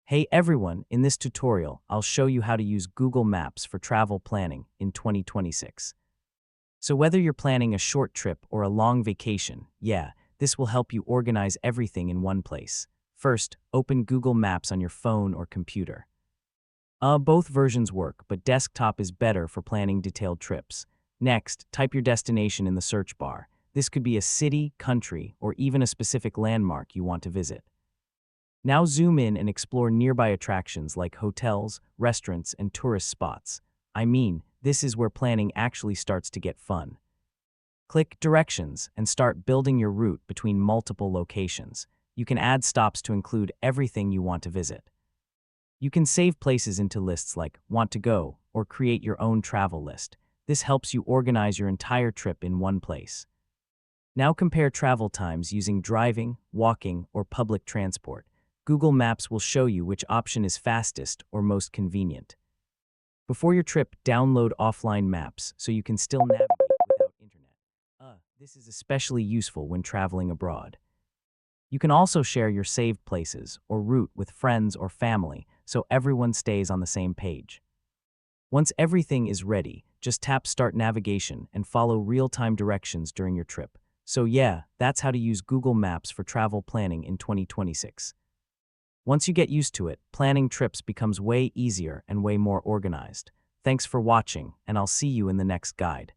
Hey everyone, in this tutorial, I'll show you how to use Google Maps for travel planning in 2026. So whether you're planning a short trip or a long vacation, this will help you organize everything in one place. First, open Google Maps on your phone or computer. Both versions work, but desktop is better for planning detailed trips. Next, type your destination in the search bar. This could be a city, country, or even a specific landmark you want to visit. Now zoom in and explore nearby attractions like hotels, restaurants, and tourist spots. This is where planning actually starts to get fun. Click Directions and start building your route between multiple locations. You can add stops to include everything you want to visit. You can save places into lists like Want to Go or create your own travel list. This helps you organize your entire trip in one place. Now compare travel times using driving, walking, or public transport. Google Maps will show you which option is fastest or most convenient. Before your trip, download offline maps so you can still navigate without internet. This is especially useful when traveling abroad. You can also share your saved places or route with friends or family so everyone stays on the same page. Once everything is ready, just tap Start Navigation and follow real-time directions during your trip. That's how to use Google Maps for travel planning in 2026. Once you get used to it, planning trips becomes way easier and way more organized. Thanks for watching, and I'll see you in the next guide.